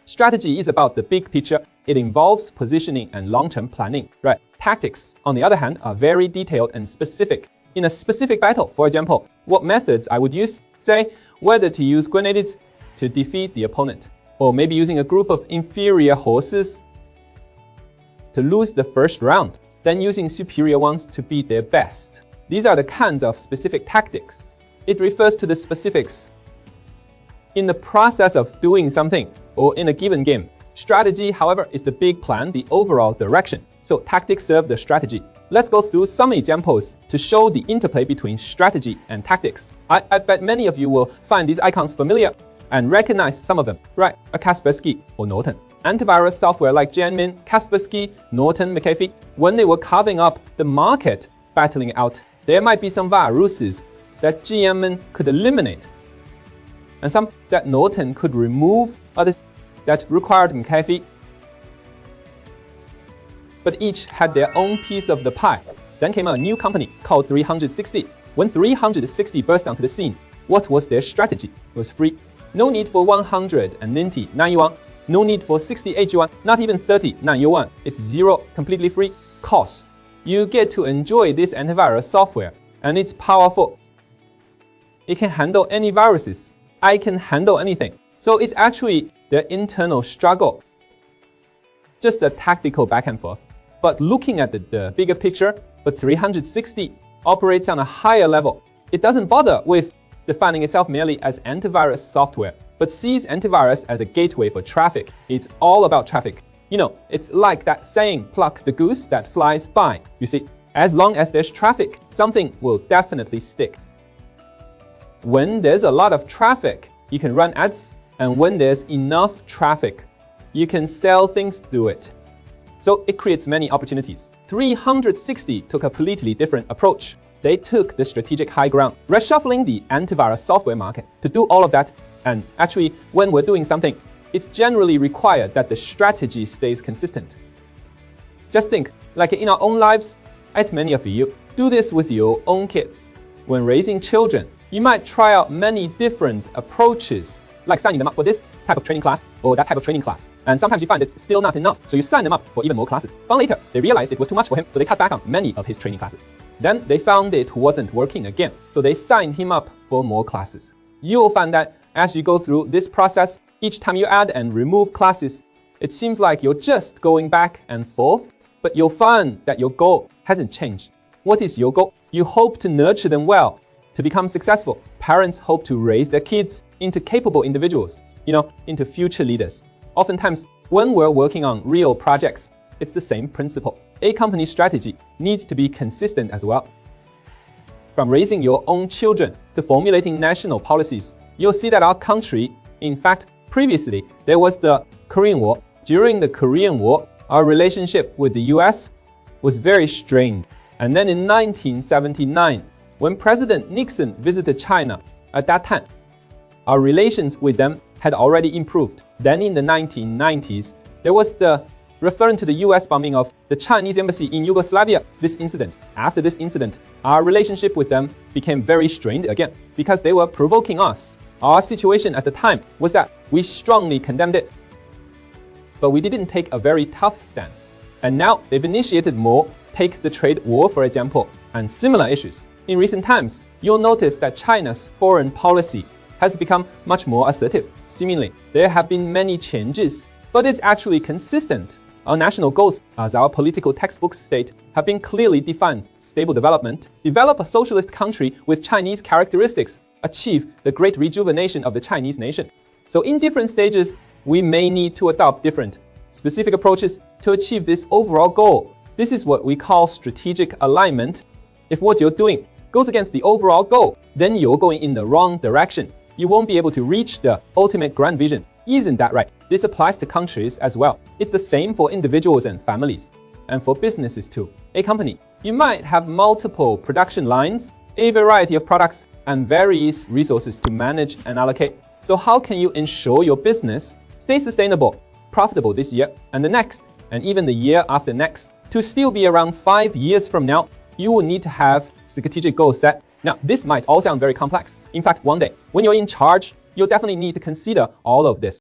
Strategy is about the big picture. It involves positioning and long-term planning, right? Tactics, on the other hand, are very detailed and specific. In a specific battle, for example, what methods I would use, say, whether to use grenades to defeat the opponent, or maybe using a group of inferior horses to lose the first round, then using superior ones to beat their best. These are the kinds of specific tactics. It refers to the specifics in the process of doing something or in a given game. Strategy, however, is the big plan, the overall direction. So tactics serve the strategy. Let's go through some examples to show the interplay between strategy and tactics. I bet many of you will find these icons familiar and recognize some of them, right? A Kaspersky or Norton. Antivirus software like Genmin, Kaspersky, Norton, McAfee, when they were carving up the market, battling it out, there might be some viruses that Genmin could eliminate, and some that Norton could remove, others that required McAfee. But each had their own piece of the pie. Then came a new company called 360. When 360 burst onto the scene, what was their strategy? It was free. No need for 199 yuan. No need for 68 yuan, not even 39 yuan. It's zero, completely free. Cost. You get to enjoy this antivirus software, and it's powerful. It can handle any viruses. I can handle anything. So it's actually their internal struggle. Just a tactical back and forth. But looking at the bigger picture, but 360 operates on a higher level. It doesn't bother with defining itself merely as antivirus software, but sees antivirus as a gateway for traffic. It's all about traffic. You know, it's like that saying, pluck the goose that flies by. You see, as long as there's traffic, something will definitely stick. When there's a lot of traffic, you can run ads, and when there's enough traffic, you can sell things through it. So it creates many opportunities. 360 took a completely different approach. They took the strategic high ground, reshuffling the antivirus software market to do all of that. And actually, when we're doing something, it's generally required that the strategy stays consistent. Just think, like in our own lives, many of you do this with your own kids. When raising children, you might try out many different approaches, like signing them up for this type of training class or that type of training class. And sometimes you find it's still not enough, so you sign them up for even more classes. But later, they realized it was too much for him, so they cut back on many of his training classes. Then they found it wasn't working again, so they signed him up for more classes. You'll find that as you go through this process, each time you add and remove classes, it seems like you're just going back and forth, but you'll find that your goal hasn't changed. What is your goal? You hope to nurture them well, to become successful. Parents hope to raise their kids into capable individuals, into future leaders. Oftentimes, when we're working on real projects, it's the same principle. A company's strategy needs to be consistent as well. From raising your own children to formulating national policies, you'll see that our country, in fact, previously, there was the Korean War. During the Korean War, our relationship with the US was very strained. And then in 1979, when President Nixon visited China, at that time, our relations with them had already improved. Then in the 1990s, there was referring to the US bombing of the Chinese embassy in Yugoslavia, this incident. After this incident, our relationship with them became very strained again because they were provoking us. Our situation at the time was that we strongly condemned it, but we didn't take a very tough stance. And now they've initiated more, take the trade war, for example, and similar issues. In recent times, you'll notice that China's foreign policy has become much more assertive. Seemingly, there have been many changes, but it's actually consistent. Our national goals, as our political textbooks state, have been clearly defined. Stable development, develop a socialist country with Chinese characteristics, achieve the great rejuvenation of the Chinese nation. So in different stages, we may need to adopt different specific approaches to achieve this overall goal. This is what we call strategic alignment. If what you're doing goes against the overall goal, then you're going in the wrong direction. You won't be able to reach the ultimate grand vision. Isn't that right? This applies to countries as well. It's the same for individuals and families, and for businesses too. A company, you might have multiple production lines, a variety of products, and various resources to manage and allocate. So how can you ensure your business stays sustainable, profitable this year and the next, and even the year after next? To still be around 5 years from now, you will need to have strategic goals set. Now, this might all sound very complex. In fact, one day, when you're in charge, you'll definitely need to consider all of this.